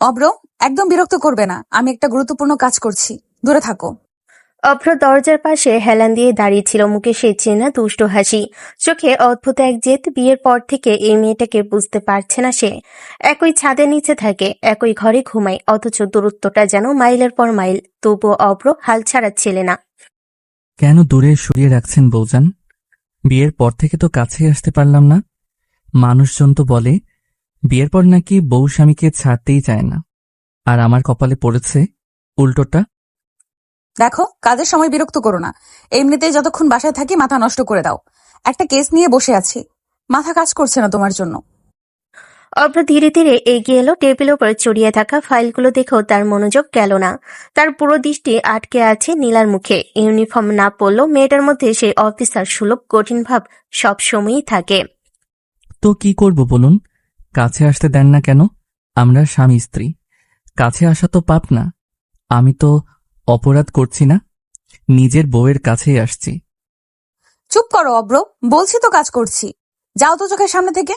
অব্র, একদম বিরক্ত করবে না, আমি একটা গুরুত্বপূর্ণ কাজ করছি, দূরে থাকো। অভ্র দরজার পাশে হেলান দিয়ে দাঁড়িয়ে ছিল, মুখে সে চেনা দুষ্টু হাসি, চোখে অদ্ভুত এক জেদ। বিয়ের পর থেকে এই মেয়েটাকে বুঝতে পারছে না সে। একই ছাদের নিচে থাকে, একই ঘরে ঘুমায়, অথচ দূরত্বটা যেন মাইলের পর মাইল। তবুও অভ্র হাল ছাড়াচ্ছিল না। কেন দূরে সরিয়ে রাখছেন বৌজান? বিয়ের পর থেকে তো কাছেই আসতে পারলাম না। মানুষজন তো বলে বিয়ের পর নাকি বউ স্বামীকে ছাড়তেই চায় না, আর আমার কপালে পড়েছে উল্টোটা। দেখো, কাজের সময় বিরক্ত করো না। এমনিতেই যতক্ষণ বাসায় থাকি মাথা নষ্ট করে দাও। একটা কেস নিয়ে বসে আছি, মাথা কাজ করছে না তোমার জন্য। অভ্র ধীরে ধীরে এগিয়ে এলো, টেবিলের উপর ছড়িয়ে থাকা ফাইলগুলো দেখেও তার মনোযোগ গেল না। তার পুরো দৃষ্টি আটকে আছে নীলার মুখে। ইউনিফর্ম না পরলেও মেয়েটার মধ্যে সেই অফিসার সুলভ কঠিন ভাব সবসময়ই থাকে। তো কি করব বলুন? কাছে আসতে দেন না কেন? আমরা স্বামী স্ত্রী, কাছে আসা তো পাপ না। আমি তো অপরাধ করছি না, নিজের বউয়ের কাছেই আসছি। চুপ করো অব্র, বলছি তো কাজ করছি, যাও তো চোখের সামনে থেকে।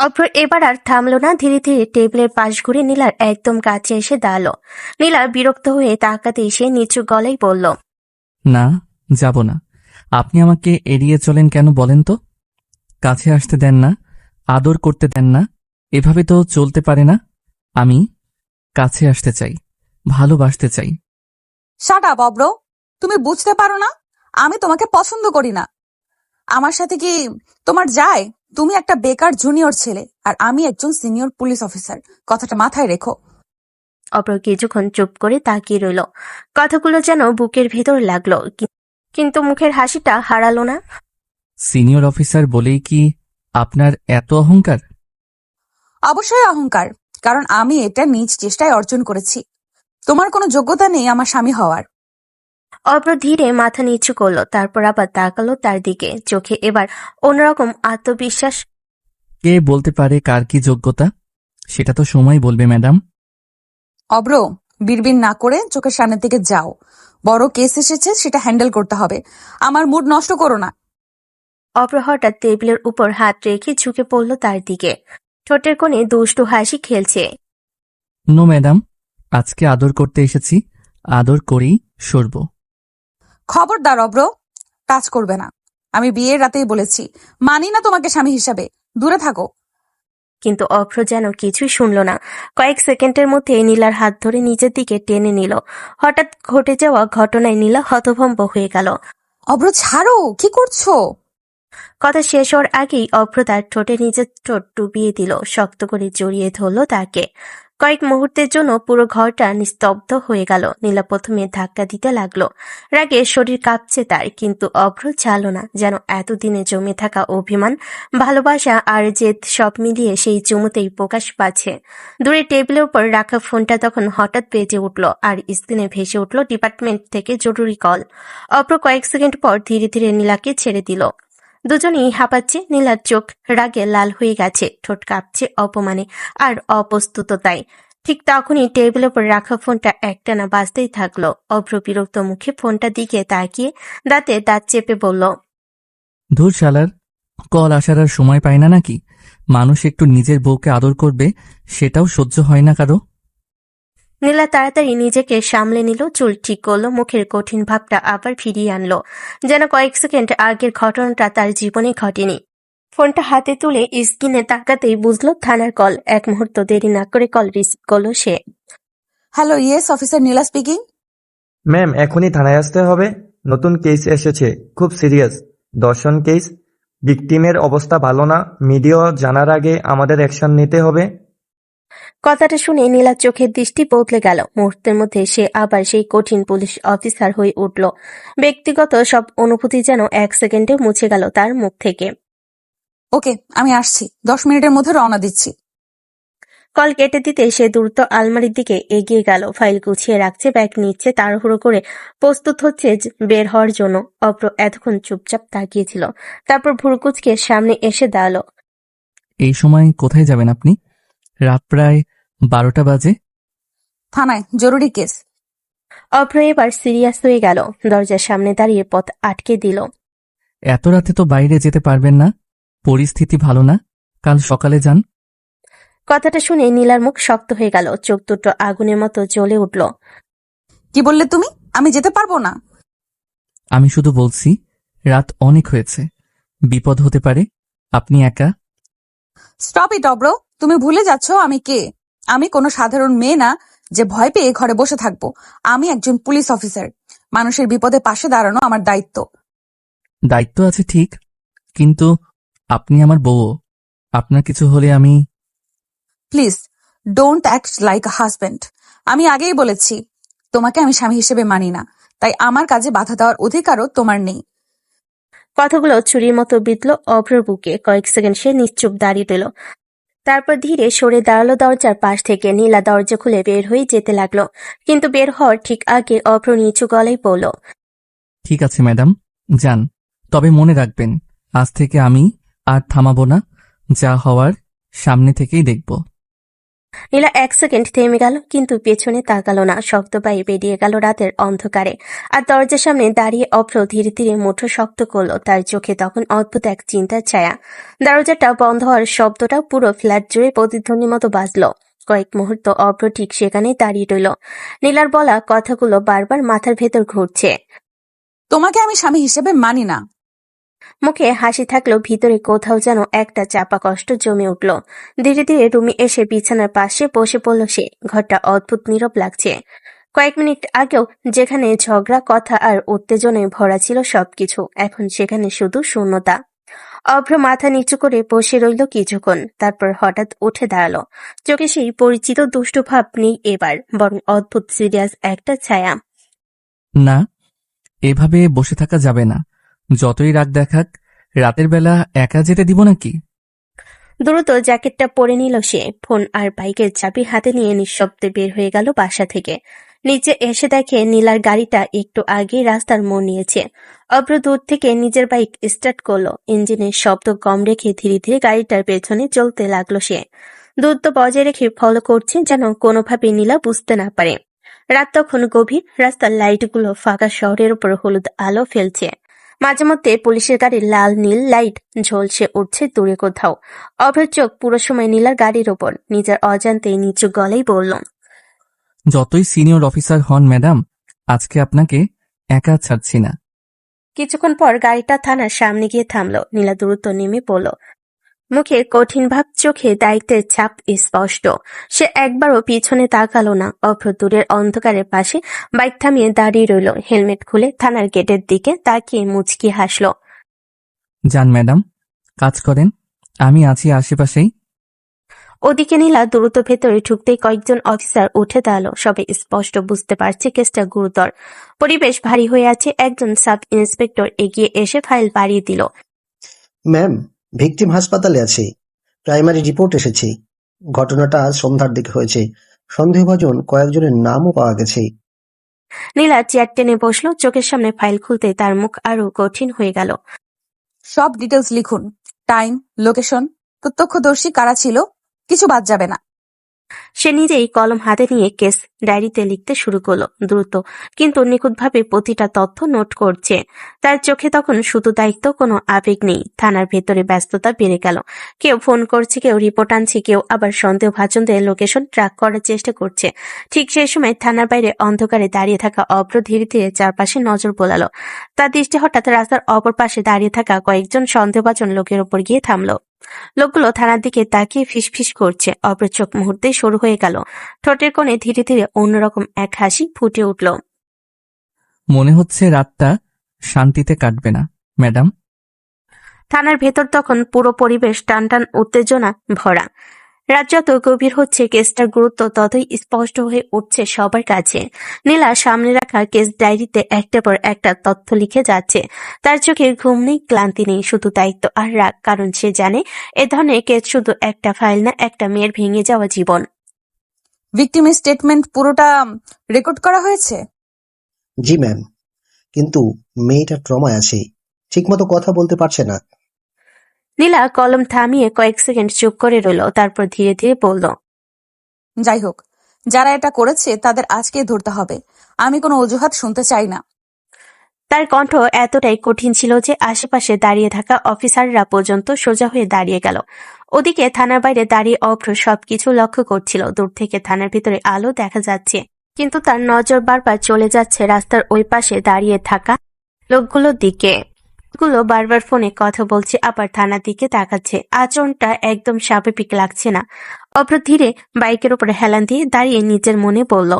অভ্র এবার আর থামলো না, ধীরে ধীরে টেবিলের পাশ ঘুরে নীলার একদম কাছে এসে দাঁড়ালো। নীলা বিরক্ত হয়ে তাকাতে এসে নিচু গলায় বলল, না, যাব না। আপনি আমাকে এড়িয়ে চলেন কেন বলেন তো? কাছে আসতে দেন না, আদর করতে দেন না, এভাবে তো চলতে পারে না। আমি কাছে আসতে চাই, ভালোবাসতে চাই। শাট আপ অব্র, তুমি বুঝতে পারো না আমি তোমাকে পছন্দ করি না। আমার সাথে কি তোমার যায়? তুমি একটা বেকার জুনিয়র ছেলে, আর আমি একজন সিনিয়র পুলিশ অফিসার, কথাটা মাথায় রেখো। অভ্র কিছুক্ষণ চুপ করে তাকিয়ে রইল। কথাগুলো যেন বুকের ভেতর লাগলো, কিন্তু মুখের হাসিটা হারালো না। সিনিয়র অফিসার বলেই কি আপনার এত অহংকার? অবশ্যই অহংকার, কারণ আমি এটা নিজ চেষ্টায় অর্জন করেছি। তোমার কোনো যোগ্যতা নেই আমার স্বামী হওয়ার। অভ্র ধীরে মাথা নিচু করলো, তারপর আবার তাকালো তার দিকে, চোখে এবার অন্যরকম আত্মবিশ্বাস। কে বলতে পারে কার কি যোগ্যতা? সেটা তো সময় বলবে ম্যাডাম। অব্র, বিড়বিড় না করে চোখের সামনের দিকে যাও। বড় কেস এসেছে, সেটা হ্যান্ডেল করতে হবে। আমার মুড নষ্ট করো না। অভ্র হঠাৎ টেবিলের উপর হাত রেখে ঝুঁকে পড়ল তার দিকে, ঠোঁটের কোণে দুষ্টু হাসি খেলছে। নো ম্যাডাম, আজকে আদর করতে এসেছি, আদর করেই সরব। খবরদার অব্র, টাচ করবে না। আমি বিয়ের রাতেই বলেছি, মানি না তোমাকে স্বামী হিসাবে, দূরে থাকো। কিন্তু অভ্র যেন কিছুই শুনল না। কয়েক সেকেন্ডের মধ্যে নীলার হাত ধরে নিজের দিকে টেনে নিল। হঠাৎ ঘটে যাওয়া ঘটনায় নীলা হতভম্ব হয়ে গেল। অব্র ছাড়ো, কি করছো? কথা শেষ হওয়ার আগেই অভ্র তার ঠোঁটে নিজের ঠোঁট ডুবিয়ে দিল, শক্ত করে জড়িয়ে ধরল তাকে। কয়েক মুহূর্তের জন্য পুরো ঘরটা নিস্তব্ধ হয়ে গেল। নীলা প্রথমে ধাক্কা দিতে লাগলো, রাগে শরীর কাঁপছে তার, কিন্তু অভ্র ছাড়ল না। যেন এতদিনে জমে থাকা অভিমান, ভালোবাসা আর জেদ সব মিলিয়ে সেই চুমুতেই প্রকাশ পাচ্ছে। দূরে টেবিলের উপর রাখা ফোনটা তখন হঠাৎ বেজে উঠল, আর স্ক্রিনে ভেসে উঠল ডিপার্টমেন্ট থেকে জরুরি কল। অভ্র কয়েক সেকেন্ড পর ধীরে ধীরে নীলাকে ছেড়ে দিল। দুজনেই হাঁপাচ্ছে, নীলার চোখ রাগে লাল হয়ে গেছে, ঠোঁট কাঁপছে অপমানে আর অপ্রস্তুততায়। ঠিক তখনই টেবিলের উপর রাখা ফোনটা একটানা বাজতেই থাকলো। অভ্র বিরক্ত মুখে ফোনটার দিকে তাকিয়ে দাঁতে দাঁত চেপে বলল, ধুর শালার, কল আসার আর সময় পায় না নাকি? মানুষ একটু নিজের বউকে আদর করবে, সেটাও সহ্য হয় না কারো। নীলা তাড়াতাড়ি নিজেকে সামলে নিল, চুল ঠিক করলো, মুখের কঠিন ভাবটা আবার ফিরিয়ে আনলো, যেন কয়েক সেকেন্ড আগের ঘটনাটা তার জীবনে ঘটেনি। ফোনটা হাতে তুলে স্ক্রিনে তাকাতেই বুঝলো থানার কল। এক মুহূর্ত দেরি না করে কল রিসিভ করলো সে। হ্যালো, ইয়েস অফিসার নীলা স্পিকিং। ম্যাম, এখনই থানায় আসতে হবে। নতুন কেস এসেছে, খুব সিরিয়াস ধর্ষণ কেস। ভিকটিমের অবস্থা ভালো না, মিডিয়া জানার আগে আমাদের অ্যাকশন নিতে হবে। কথাটা শুনে নীলার চোখের দৃষ্টি বদলে গেল। মুহূর্তের মধ্যে সে আবার সেই কঠিন পুলিশ অফিসার হয়ে উঠল। ব্যক্তিগত সব অনুভূতি যেন এক সেকেন্ডে মুছে গেল তার মুখ থেকে। ওকে, আমি আসছি, 10 মিনিটের মধ্যে রওনা দিচ্ছি। কল কেটে দিতে সে দ্রুত আলমারির দিকে এগিয়ে গেল, ফাইল গুছিয়ে রাখছে, ব্যাগ নিচ্ছে, তাড়াহুড়ো করে প্রস্তুত হচ্ছে বের হওয়ার জন্য। অভ্র এতক্ষণ চুপচাপ তাকিয়েছিল, তারপর ভুরুকুচকে সামনে এসে দাঁড়ালো। এই সময় কোথায় যাবেন আপনি? রাত প্রায় 12টা বাজে। থানায়, জরুরি কেস। অভ্র এবার সিরিয়াস হয়ে গেল, দরজার সামনে দাঁড়িয়ে পথ আটকে দিল। এত রাতে তো বাইরে যেতে পারবেন না, পরিস্থিতি ভালো না, কাল সকালে যান। কথাটা শুনে নীলার মুখ শক্ত হয়ে গেল, চোখ দুটো আগুনের মতো জ্বলে উঠল। কি বললে তুমি? আমি যেতে পারবো না। আমি শুধু বলছি রাত অনেক হয়েছে, বিপদ হতে পারে। আপনি একা। স্টপ ইট অব্র, তুমি ভুলে যাচ্ছ আমি কে। আমি কোনো সাধারণ মেয়ে না যে ভয় পেয়ে ঘরে বসে থাকবো। আমি একজন পুলিশ অফিসার। মানুষের বিপদে পাশে দাঁড়ানো আমার দায়িত্ব। দায়িত্ব আছে ঠিক, কিন্তু আপনি আমার বউও। আপনার কিছু হলে আমি। Please don't act like a husband. আমি আগেই বলেছি তোমাকে আমি স্বামী হিসেবে মানি না, তাই আমার কাজে বাধা দেওয়ার অধিকারও তোমার নেই। কথাগুলো ছুরির মতো বিঁধল অভ্রর বুকে। কয়েক সেকেন্ড সে নিশ্চুপ দাঁড়িয়ে রইল, তারপর ধীরে সরে দাঁড়ালো দরজার পাশ থেকে। নীলা দরজা খুলে বের হয়ে যেতে লাগলো, কিন্তু বের হওয়ার ঠিক আগে অভ্র নিচু গলায় বলল, ঠিক আছে ম্যাডাম, যান। তবে মনে রাখবেন, আজ থেকে আমি আর থামাবো না। যা হওয়ার সামনে থেকেই দেখব। নীলা এক সেকেন্ড থেমে গেল, কিন্তু পেছনে তাকালো না। শক্ত পায়ে বেরিয়ে গেল রাতের অন্ধকারে। আর দরজার সামনে দাঁড়িয়ে অভ্র ধীরে ধীরে মুঠো শক্ত করলো। তার চোখে তখন অদ্ভুত এক চিন্তার ছায়া। দরজাটা বন্ধ হওয়ার শব্দটা পুরো ফ্ল্যাট জুড়ে প্রতিধ্বনির মতো বাজলো। কয়েক মুহূর্ত অভ্র ঠিক সেখানেই দাঁড়িয়ে রইল। নীলার বলা কথাগুলো বারবার মাথার ভেতর ঘুরছে। তোমাকে আমি স্বামী হিসেবে মানি না। মুখে হাসি থাকলেও ভিতরে কোথাও যেন একটা চাপা কষ্ট জমে উঠল। ধীরে ধীরে রুমে এসে বিছানার পাশে বসে পড়ল সে। ঘরটা অদ্ভুত নীরব লাগছে। কয়েক মিনিট আগেও যেখানে ঝগড়া, কথা আর উত্তেজনায় ভরা ছিল সবকিছু, এখন সেখানে শুধু শূন্যতা। অভ্র মাথা নিচু করে বসে রইল কিছুক্ষণ, তারপর হঠাৎ উঠে দাঁড়ালো। চোখে সেই পরিচিত দুষ্টু ভাব নেই এবার, বরং অদ্ভুত সিরিয়াস একটা ছায়া। না, এভাবে বসে থাকা যাবে না। যতই রাগ দেখাক, রাতের বেলা একা যেতে দিব নাকি? দ্রুত জ্যাকেটটা পরে নিল সে। ফোন আর বাইকের চাবি হাতে নিয়ে নিঃশব্দে বের হয়ে গেল বাসা থেকে। নিচে এসে দেখে নীলার গাড়িটা একটু আগেই রাস্তার মোড় নিয়েছে। অভ্র দূর থেকে নিজের বাইক স্টার্ট করলো। ইঞ্জিনের শব্দ কম রেখে ধীরে ধীরে গাড়িটার পেছনে চলতে লাগলো সে। দূরত্ব বজায় রেখে ফলো করছে, যেন কোনোভাবে নীলা বুঝতে না পারে। রাত তখন গভীর, রাস্তার লাইটগুলো ফাঁকা শহরের উপর হলুদ আলো ফেলছে। মাঝে মধ্যে পুলিশের গাড়ির লাল নীল লাইট ঝলসে উঠছে দূরে কোথাও। অভ্রের চোখ পুরো সময় নীলার গাড়ির ওপর। নিজের অজান্তেই নিচু গলায় বলল, যতই সিনিয়র অফিসার হন ম্যাডাম, আজকে আপনাকে একা ছাড়ছি না। কিছুক্ষণ পর গাড়িটা থানার সামনে গিয়ে থামলো। নীলা দ্রুত নেমে পড়ল। মুখে কঠিন ভাব, চোখে দায়িত্বের ছাপ স্পষ্ট। সে একবারও পিছনে তাকালো না। অভ্র দূরের অন্ধকারের পাশে বাইক থামিয়ে দাঁড়িয়ে রইল। হেলমেট খুলে থানার গেটের দিকে তাকিয়ে মুচকি হাসল। যান ম্যাডাম, কাজ করেন, আমি আছি আশেপাশেই। ওদিকে নীলা দ্রুত ভেতরে ঢুকতেই কয়েকজন অফিসার উঠে দাঁড়ালো। সবে স্পষ্ট বুঝতে পারছে কেসটা গুরুতর। পরিবেশ ভারী হয়ে আছে। একজন সাব ইন্সপেক্টর এগিয়ে এসে ফাইল বাড়িয়ে দিল। ম্যাম, ভিকটিম হাসপাতালে আছে। প্রাইমারি রিপোর্ট এসেছে। ঘটনাটা আজ সন্ধ্যার দিকে হয়েছে। সন্দেহভাজন কয়েকজনের নামও পাওয়া গেছে। নীলা চেয়ার টেনে বসলো। চোখের সামনে ফাইল খুলতে তার মুখ আরো কঠিন হয়ে গেল। সব ডিটেলস লিখুন, টাইম, লোকেশন, প্রত্যক্ষদর্শী কারা ছিল, কিছু বাদ যাবে না। সে নিজেই কলম হাতে নিয়ে কেস ডায়েরিতে লিখতে শুরু করলো। দ্রুত কিন্তু নিখুঁতভাবে প্রতিটা তথ্য নোট করছে। তার চোখে তখন শুধু দায়িত্ব, কোনো আবেগ নেই। থানার ভেতরে ব্যস্ততা বেড়ে গেল। কেউ ফোন করছে, কেউ রিপোর্ট আনছে, কেউ আবার সন্দেহভাজনদের লোকেশন ট্র্যাক করার চেষ্টা করছে। ঠিক সেই সময় থানার বাইরে অন্ধকারে দাঁড়িয়ে থাকা অভ্র ধীরে ধীরে চারপাশে নজর বোলালো। তার দৃষ্টি হঠাৎ রাস্তার অপর পাশে দাঁড়িয়ে থাকা কয়েকজন সন্দেহভাজন লোকের ওপর গিয়ে থামলো। লোকগুলো থানার দিকে তাকিয়ে ফিসফিস করছে। অভ্রের চোখ মুহূর্তেই শুরু হয়ে গেল। ঠোঁটের কোণে ধীরে ধীরে অন্যরকম এক হাসি ফুটে উঠল। মনে হচ্ছে রাতটা শান্তিতে কাটবে না ম্যাডাম। থানার ভেতর তখন পুরো পরিবেশ টানটান উত্তেজনা ভরা। রাত যত গভীর হচ্ছে, কেসটার গুরুত্ব ততই স্পষ্ট হয়ে উঠছে সবার কাছে। নীলা সামনে রাখা কেস ডায়েরিতে একটার পর একটা তথ্য লিখে যাচ্ছে। তার চোখে ঘুম নেই, ক্লান্তি নেই, শুধু দায়িত্ব আর রাগ। কারণ সে জানে এ ধরনের কেস শুধু একটা ফাইল না, একটা মেয়ের ভেঙে যাওয়া জীবন। ভিকটিমের স্টেটমেন্ট পুরোটা রেকর্ড করা হয়েছে? জি ম্যাম, কিন্তু মেয়েটা ট্রমায় আছে। ঠিকমতো কথা বলতে পারছে না। নীলা কলম থামিয়ে কয়েক সেকেন্ড চুপ করে রইল, তারপর ধীরে ধীরে বলল, যাই হোক, যারা এটা করেছে তাদের আজকেই ধরতে হবে। আমি কোনো অজুহাত শুনতে চাই না। তার কণ্ঠ এতটাই কঠিন ছিল যে আশেপাশে দাঁড়িয়ে থাকা অফিসাররা পর্যন্ত সোজা হয়ে দাঁড়িয়ে গেল। ওদিকে থানার বাইরে দাঁড়িয়ে অভ্র সবকিছু লক্ষ্য করছিল। দূর থেকে থানার ভিতরে আলো দেখা যাচ্ছে, কিন্তু তার নজর বারবার চলে যাচ্ছে রাস্তার ওই পাশে দাঁড়িয়ে থাকা লোকগুলোর দিকে। গুলো বারবার ফোনে কথা বলছে, আবার থানার দিকে তাকাচ্ছে। আচরণটা একদম স্বাভাবিক লাগছে না। অভ্র ধীরে বাইকের উপরে হেলান দিয়ে দাঁড়িয়ে নিজের মনে বলল,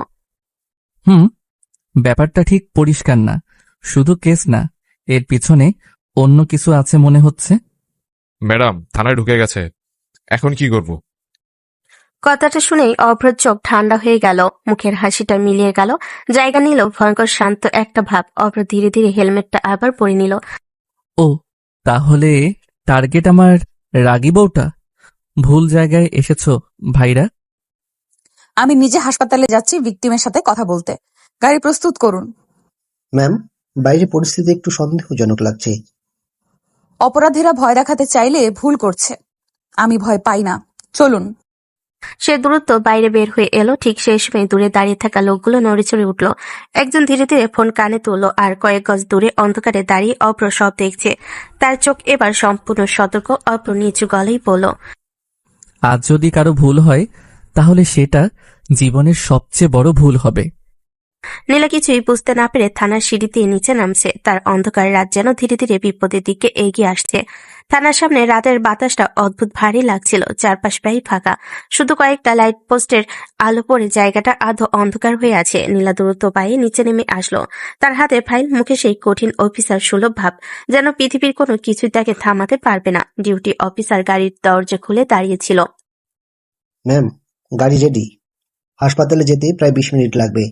ব্যাপারটা ঠিক পরিষ্কার না। শুধু কেস না, এর পিছনে অন্য কিছু আছে মনে হচ্ছে। ম্যাডাম থানায় ঢুকে গেছে, এখন কি করব? কথাটা শুনেই অভ্রর চোখ ঠান্ডা হয়ে গেল, মুখের হাসিটা মিলিয়ে গেল, জায়গা নিল ভয়ঙ্কর শান্ত একটা ভাব। অভ্র ধীরে ধীরে হেলমেটটা আবার পরে নিল। ও, তাহলে টার্গেট আমার রাগী বউটা। ভুল জায়গায় এসেছো ভাইরা। আমি নিজে হাসপাতালে যাচ্ছি ভিকটিমের সাথে কথা বলতে। গাড়ি প্রস্তুত করুন। ম্যাম, বাইরে পরিস্থিতি একটু সন্দেহজনক লাগছে। অপরাধীরা ভয় দেখাতে চাইলে ভুল করছে। আমি ভয় পাই না, চলুন। সে দ্রুত বাইরে বের হয়ে এলো। ঠিক সেই সময় দূরে দাঁড়িয়ে থাকা লোকগুলো নড়েচড়ে উঠল। একজন ধীরে ধীরে ফোন কানে তুলল, আর কয়েক গজ দূরে অন্ধকারে দাঁড়িয়ে অভ্র সব দেখছে। তার চোখ এবার সম্পূর্ণ সতর্ক। অভ্র নিচু গলায় বলল, আজ যদি কারো ভুল হয় তাহলে সেটা জীবনের সবচেয়ে বড় ভুল হবে। নীলা কিছুই বুঝতে না পেরে থানার সিঁড়ি দিয়ে নিচে নামছে। তার অন্ধকার রাত যেন ধীরে ধীরে বিপদের দিকে এগিয়ে আসছে। থানার সামনে রাতের বাতাসটা অদ্ভুত ভারী লাগছিল। চারপাশ প্রায় ফাঁকা, শুধু কয়েকটা লাইট পোস্টের আলো পড়ে জায়গাটা আধো অন্ধকার হয়ে আছে। নীলা দ্রুত পায়ে নিচে নেমে আসলো। তার হাতে ফাইল, মুখে সেই কঠিন অফিসার সুলভ ভাব, যেন পৃথিবীর কোনো কিছুই তাকে থামাতে পারবে না। ডিউটি অফিসার গাড়ির দরজা খুলে দাঁড়িয়েছিল। ম্যাম, গাড়ি রেডি। হাসপাতালে যেতে প্রায় 20 মিনিট লাগবে।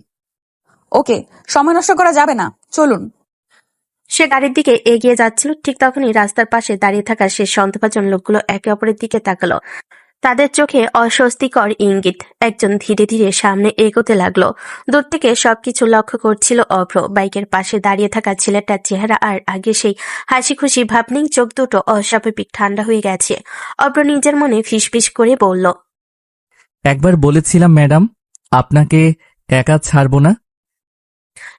ওকে, সময় নষ্ট করা যাবে না, চলুন। সে গাড়ির দিকে এগিয়ে যাচ্ছিল। ঠিক তখনই রাস্তার পাশে দাঁড়িয়ে থাকা সে সন্দেহভাজন লোকগুলো একে অপরের দিকে তাকালো। তাদের চোখে অস্বস্তিকর ইঙ্গিত। একজন ধীরে ধীরে সামনে এগোতে লাগলো। দূর থেকে সবকিছু লক্ষ্য করছিল অভ্র। বাইকের পাশে দাঁড়িয়ে থাকা ছেলেটার চেহারা আর আগে সেই হাসি খুশি ভাব নেই। চোখ দুটো অস্বাভাবিক ঠান্ডা হয়ে গেছে। অভ্র নিজের মনে ফিসফিস করে বলল, একবার বলেছিলাম ম্যাডাম, আপনাকে একা ছাড়বো না।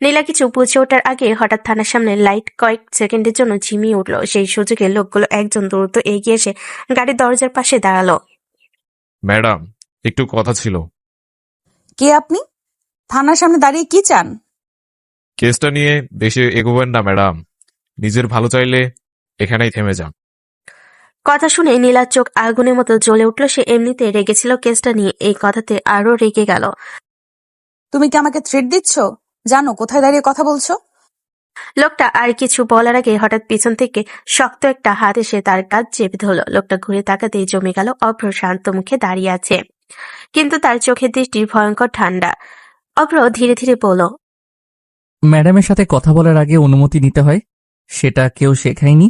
নীলা কিছু বুঝে ওঠার আগে হঠাৎ থানার সামনে লাইট কয়েক সেকেন্ডের জন্য ঝিমিয়ে উঠল। সেই সুযোগে লোকগুলো একজন দ্রুত এগিয়ে এসে গাড়ির দরজার পাশে দাঁড়ালো। ম্যাডাম একটু কথা ছিল। কে আপনি? থানার সামনে দাঁড়িয়ে কি চান? কেসটা নিয়ে বেশি এগোবেন না ম্যাডাম, নিজের ভালো চাইলে এখানেই থেমে যান। কথা শুনে নীলার চোখ আগুনের মতো জ্বলে উঠল। সে এমনিতে রেগেছিল কেসটা নিয়ে, এই কথাতে আরো রেগে গেল। তুমি কি আমাকে থ্রেট দিচ্ছ? জানো কোথায় দাঁড়িয়ে কথা বলছো? লোকটা আর কিছু বলার আগে হঠাৎ পিছন থেকে শক্ত একটা হাত এসে তার কাঁধ চেপে ধরল। লোকটা ঘুরে তাকাতেই জমে গেল। অভ্র শান্ত মুখে দাঁড়িয়ে আছে, কিন্তু তার চোখের দৃষ্টি ভয়ঙ্কর ঠান্ডা। অভ্র ধীরে ধীরে বলল, ম্যাডামের সাথে কথা বলার আগে অনুমতি নিতে হয়, সেটা কেউ শেখায়নি।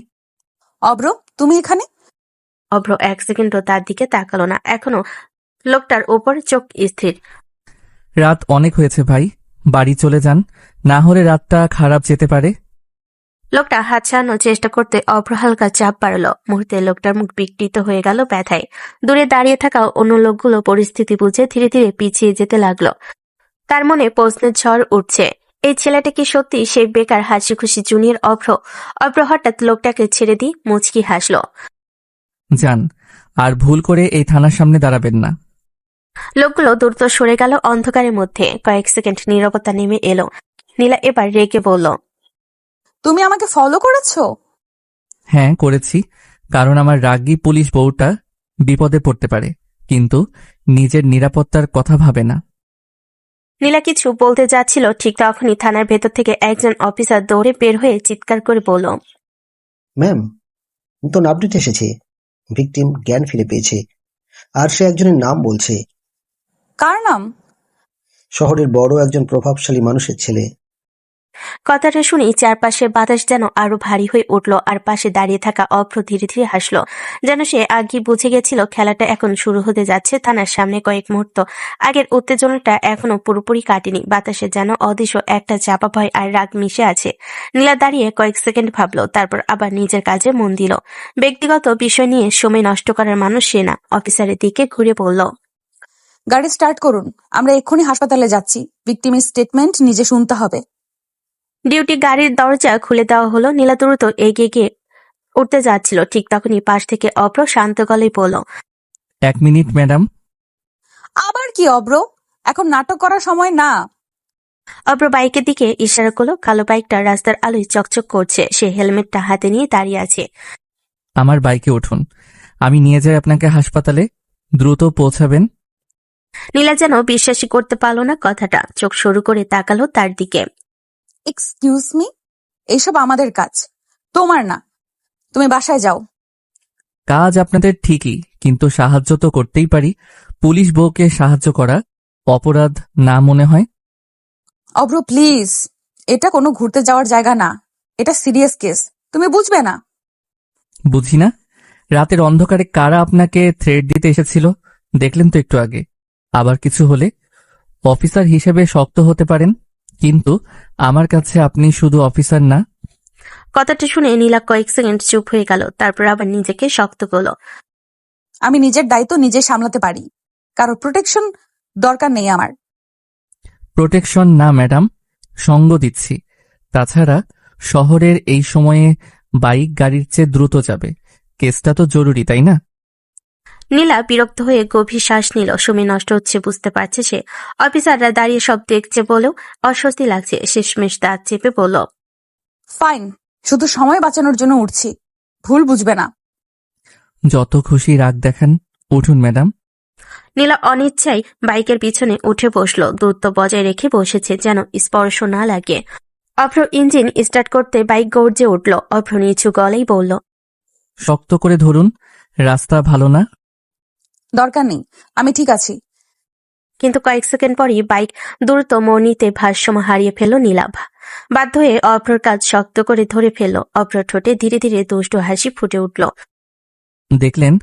অব্র, তুমি এখানে? অভ্র এক সেকেন্ডও তার দিকে তাকালো না। এখনো লোকটার ওপর চোখ স্থির। রাত অনেক হয়েছে ভাই, বাড়ি চলে যান, না হলে রাতটা খারাপ যেতে পারে। লোকটা হাত ছাড়ানোর চেষ্টা করতে অভ্র হালকা চাপ বাড়ালো। মুহূর্তে লোকটার মুখ বিকৃত হয়ে গেল ব্যথায়। দূরে দাঁড়িয়ে থাকা অন্য লোকগুলো পরিস্থিতি বুঝে ধীরে ধীরে পিছিয়ে যেতে লাগলো। তার মনে প্রশ্নের ঝড় উঠছে, এই ছেলেটা কি সত্যি সেই বেকার হাসি খুশি জুনিয়র অভ্র? অভ্র হঠাৎ লোকটাকে ছেড়ে দিয়ে মুচকি হাসলো। যান, আর ভুল করে এই থানার সামনে দাঁড়াবেন না। লোকগুলো দ্রুত সরে গেল। অন্ধকারের মধ্যে কয়েক সেকেন্ড নীরবতা নেমে এলো। নীলা এবার রেগে বলল, তুমি আমাকে ফলো করেছো? হ্যাঁ করেছি, কারণ আমার রাগী পুলিশ বউটা বিপদে পড়তে পারে, কিন্তু নিজের নিরাপত্তার কথা ভাবে না। নীলা কিছু বলতে যাচ্ছিল, ঠিক তখনই থানার ভেতর থেকে একজন অফিসার দৌড়ে বের হয়ে চিৎকার করে বলল, ম্যাম, নতুন আপডেট এসেছে। ভিকটিম জ্ঞান ফিরে পেয়েছে, আর সে একজনের নাম বলছে। কার নাম? শহরের বড় একজন প্রভাবশালী মানুষের ছেলে। কথাটা শুনেই চারপাশে বাতাস যেন আরো ভারী হয়ে উঠল। আর পাশে দাঁড়িয়ে থাকা অভ্র ধীরে ধীরে হাসলো, যেন সে আগে বুঝে গেছিল খেলাটা এখন শুরু হতে যাচ্ছে। থানার সামনে কয়েক মুহূর্ত আগের উত্তেজনাটা এখনো পুরোপুরি কাটেনি। বাতাসে যেন অদৃশ্য একটা চাপা ভয় আর রাগ মিশে আছে। নীলা দাঁড়িয়ে কয়েক সেকেন্ড ভাবলো, তারপর আবার নিজের কাজে মন দিল। ব্যক্তিগত বিষয় নিয়ে সময় নষ্ট করার মানুষ সে না। অফিসারের দিকে ঘুরে বলল, গাড়ি স্টার্ট করুন, আমরা এক্ষুনি হাসপাতালে যাচ্ছি। ভিকটিমের স্টেটমেন্ট নিজে শুনতে হবে। ডিউটি গাড়ির দরজা খুলে দেওয়া হলো। নীলা দ্রুত এগিয়ে গিয়ে উঠতে যাচ্ছিল, ঠিক তখনই পাশ থেকে অভ্র শান্ত গলায় বলল, 1 মিনিট ম্যাডাম। আবার কি অব্র? এখন নাটক করার সময় না। অভ্র বাইকের দিকে ইশারা করলো। কালো বাইকটা রাস্তার আলোয় চকচক করছে। সে হেলমেটটা হাতে নিয়ে দাঁড়িয়ে আছে। আমার বাইকে উঠুন, আমি নিয়ে যাই আপনাকে হাসপাতালে। দ্রুত পৌঁছাবেন। নীলা যেন বিশ্বাসই করতে পারল না কথাটা। চোখ সরু করে তাকালো তার দিকে। এক্সকিউজ মি, এইসব আমাদের কাজ, তোমার না। তুমি বাসায় যাও। কাজ আপনাদের ঠিকই, কিন্তু সাহায্য তো করতেই পারি। পুলিশ বউকে সাহায্য করা অপরাধ না মনে হয়? অব্র প্লিজ, এটা কোনো ঘুরতে যাওয়ার জায়গা না। এটা সিরিয়াস কেস, তুমি বুঝবে না? বুঝি না? রাতের অন্ধকারে কারা আপনাকে থ্রেট দিতে এসেছিল দেখলেন তো একটু আগে। আবার কিছু হলে অফিসার হিসেবে শক্ত হতে পারেন, কিন্তু আমার কাছে আপনি শুধু অফিসার না। কথাটা শুনে নীলা কয়েক সেকেন্ড চুপ হয়ে গেল, তারপর আবার নিজেকে শক্ত করলো। আমি নিজের দায়িত্ব নিজে সামলাতে পারি, কারো প্রোটেকশন দরকার নেই আমার। প্রোটেকশন না ম্যাডাম, সঙ্গ দিচ্ছি। তাছাড়া শহরের এই সময়ে বাইক গাড়ির চেয়ে দ্রুত যাবে। কেসটা তো জরুরি, তাই না? নীলা বিরক্ত হয়ে গভীর শ্বাস নিল। সময় নষ্ট হচ্ছে বুঝতে পারছে সে। অফিসাররা দাঁড়িয়ে সব দেখছে বলেও অস্বস্তি লাগছে। শেষমেশ দাঁত চেপে বলল, ফাইন, শুধু সময় বাঁচানোর জন্য উঠছি, ভুল বুঝবে না। যত খুশি রাগ দেখান, উঠুন ম্যাডাম। নীলা অনিচ্ছায় বাইকের পিছনে উঠে বসলো। দূরত্ব বজায় রেখে বসেছে যেন স্পর্শ না লাগে। অভ্র ইঞ্জিন স্টার্ট করতে বাইক গর্জে উঠল। অভ্র নিচু গলেই বলল, শক্ত করে ধরুন, রাস্তা ভালো না। দরকার নেই, আমি ঠিক আছি। কিন্তু কয়েক সেকেন্ড পরই বাইক দ্রুত মোড় নিতে ভারসাম্য হারিয়ে ফেলল নীলাভ। বাধ্য হয়ে অভ্রর কাজ শক্ত করে ধরে ফেলল। অভ্র ঠোঁটে ধীরে ধীরে দুষ্টু হাসি ফুটে উঠল। দেখলেন,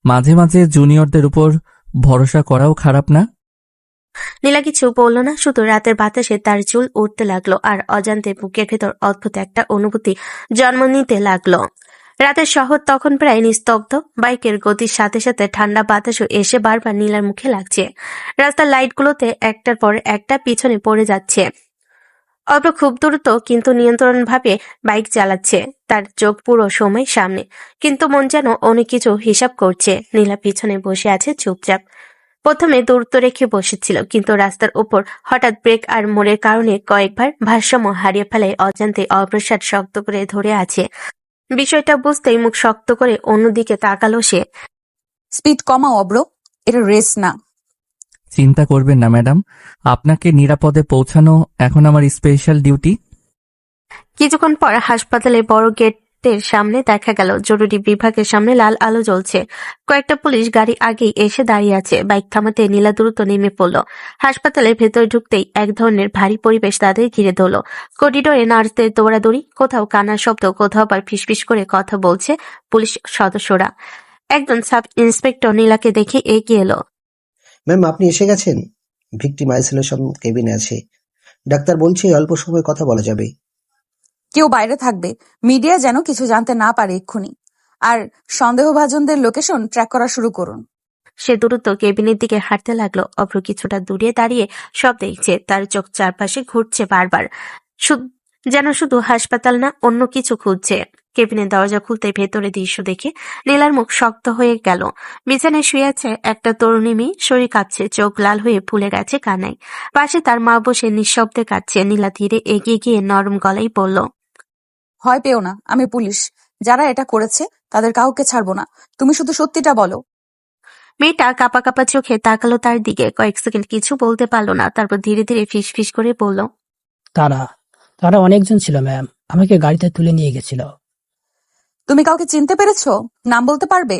মাঝে মাঝে জুনিয়রদের উপর ভরসা করাও খারাপ না। নীলা কিছু বলল না, শুধু রাতের বাতাসে তার চুল উঠতে লাগলো আর অজান্তে বুকের ভেতর অদ্ভুত একটা অনুভূতি জন্ম নিতে লাগলো। রাতের শহর তখন প্রায় নিস্তব্ধ। বাইকের গতির সাথে সাথে ঠান্ডা বাতাসও এসে বারবার নীলার মুখে লাগছে। রাস্তার লাইটগুলোতে একটার পর একটা পিছনে পড়ে যাচ্ছে। অল্প খুব দ্রুত কিন্তু নিয়ন্ত্রণভাবে বাইক চালাচ্ছে। তার চোখ পুরো সময় সামনে, কিন্তু মন যেন অনেক কিছু হিসাব করছে। নীলা পিছনে বসে আছে চুপচাপ। প্রথমে দূরত্ব রেখে বসেছিল, কিন্তু রাস্তার উপর হঠাৎ ব্রেক আর মোড়ের কারণে কয়েকবার ভারসাম্য হারিয়ে ফেলায় অজান্তে অগ্রসর শক্ত করে ধরে আছে। বিষয়টা বুঝতেই মুখ শক্ত করে অন্যদিকে তাকালো সে। স্পিড কমাও অব্র, এটা রেস না। চিন্তা করবেন না ম্যাডাম, আপনাকে নিরাপদে পৌঁছানো এখন আমার স্পেশাল ডিউটি। কিছুক্ষণ পর হাসপাতালে বড় গেটের সামনে দেখা গেল জরুরি বিভাগের সামনে লাল আলো জ্বলছে। কয়েকটা পুলিশ গাড়ি আগেই এসে দাঁড়িয়ে আছে। বাইক থামাতে নীলা দ্রুত নেমে পড়ল। হাসপাতালের ভেতরে ঢুকতেই এক ধরনের ভারী পরিবেশ তাদের ঘিরে ধরল। করিডোরে নার্সদের দৌড়াদৌড়ি, কোথাও কান্নার শব্দ, কোথাও আবার ফিসফিস করে কথা বলছে পুলিশ সদস্যরা। একজন সাব ইন্সপেক্টর নীলাকে দেখে এগিয়ে এলো। ম্যাম, আপনি এসে গেছেন। ভিকটিম আইসোলেশন কেবিনে আছে। ডাক্তার বলছে অল্প সময় কথা বলা যাবে। কেউ বাইরে থাকবে, মিডিয়া যেন কিছু জানতে না পারে এক্ষুনি। আর সন্দেহভাজনদের লোকেশন ট্র্যাক করা শুরু করুন। সে দ্রুত কেবিনের দিকে হাঁটতে লাগলো। অভ্র কিছুটা দূরে দাঁড়িয়ে সব দেখছে। তার চোখ চারপাশে ঘুরছে বারবার, যেন শুধু হাসপাতাল না, অন্য কিছু খুঁজছে। কেবিনের দরজা খুলতে ভেতরে দৃশ্য দেখে নীলার মুখ শক্ত হয়ে গেল। বিছানায় শুয়ে আছে একটা তরুণী মেয়ে, শরীর কাঁপছে, চোখ লাল হয়ে ফুলে গেছে কান্নায়। পাশে তার মা বসে নিঃশব্দে কাঁদছে। নীলা ধীরে এগিয়ে গিয়ে নরম গলায় বলল, ভয় পেও না, আমি পুলিশ। যারা এটা করেছে তাদের কাউকে ছাড়বো না। তুমি শুধু সত্যিটা বলো। মেয়েটা কাপা কাপা চোখে তাকালো তার দিকে। কয়েক সেকেন্ড কিছু বলতে পারলো না, তারপর ধীরে ধীরে ফিস ফিস করে বলল, তারা অনেকজন ছিল ম্যাম, আমাকে গাড়িতে তুলে নিয়ে গেছিল। তুমি কাউকে চিনতে পেরেছো? নাম বলতে পারবে?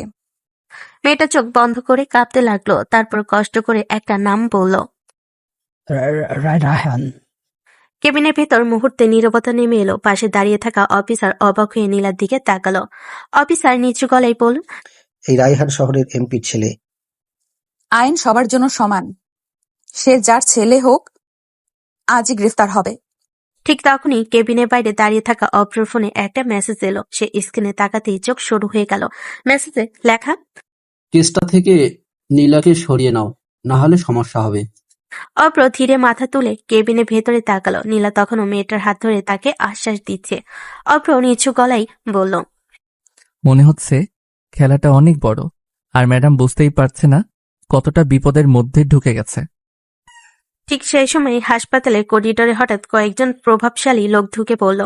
মেয়েটা চোখ বন্ধ করে কাঁপতে লাগলো, তারপর কষ্ট করে একটা নাম বলল। রায়হান। কেবিনের ভেতর মুহূর্তে নীরবতা নেমে এলো। পাশে দাঁড়িয়ে থাকা অফিসার অবাক হয়ে নীলার দিকে তাকালো। অফিসার নিচু গলায় বলল, এই রায়হান শহরের এমপির ছেলে। আইন সবার জন্য সমান, সে যার ছেলে হোক, আজই গ্রেফতার হবে। ঠিক তখনই কেবিনের বাইরে দাঁড়িয়ে থাকা অভ্রর ফোনে একটা মেসেজ এলো। সে স্ক্রিনে তাকাতেই চোখ শুরু হয়ে গেল। মেসেজে লেখা, কেসটা থেকে নীলাকে সরিয়ে নাও, না হলে সমস্যা হবে। অভ্র ধীরে মাথা তুলে কেবিনে ভেতরে তাকালো। নীলা তখনও মেয়েটার হাত ধরে তাকে আশ্বাস দিচ্ছে। অভ্র নিচু গলায় বলল, মনে হচ্ছে খেলাটা অনেক বড়, আর ম্যাডাম বুঝতেই পারছে না কতটা বিপদের মধ্যে ঢুকে গেছে। ঠিক সেই সময় হাসপাতালের করিডোরে হঠাৎ কয়েকজন প্রভাবশালী লোক ঢুকে পড়ল।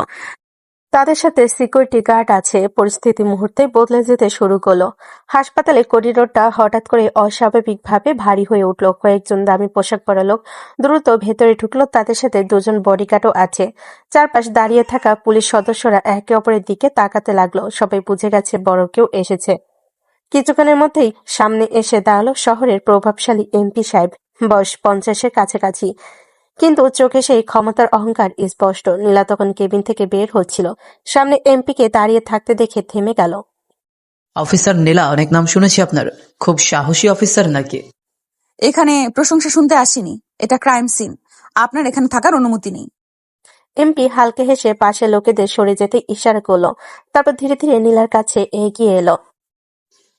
তাদের সাথে সিকিউরিটি গার্ড আছে। পরিস্থিতি মুহূর্তে বদলে যেতে শুরু করলো। হাসপাতালের করিডোরটা হঠাৎ করে অস্বাভাবিকভাবে ভারী হয়ে উঠল। কয়েকজন দামি পোশাক পরা লোক দ্রুত ভেতরে ঢুকলো। তাদের সাথে দুজন বডিগার্ডও আছে। চারপাশ দাঁড়িয়ে থাকা পুলিশ সদস্যরা একে অপরের দিকে তাকাতে লাগলো। সবাই বুঝে গেছে বড় কেউ এসেছে। কিছুক্ষণের মধ্যেই সামনে এসে দাঁড়ালো শহরের প্রভাবশালী এমপি সাহেব, বয়স 50-এর কাছাকাছি, কিন্তু চোখে সেই ক্ষমতার অহংকার স্পষ্ট। নীলা তখন কেবিন থেকে বের হচ্ছিল। সামনে এমপিকে দাঁড়িয়ে থাকতে দেখে থেমে গেল। অফিসার নীলা, অনেক নাম শুনেছি আপনার। খুব সাহসী অফিসার নাকি? এখানে প্রশংসা শুনতে আসিনি, এটা ক্রাইম সিন। আপনার এখানে থাকার অনুমতি নেই। এমপি হালকা হেসে পাশে লোকেদের সরে যেতে ইশারা করলো। তারপর ধীরে ধীরে নীলার কাছে এগিয়ে এলো।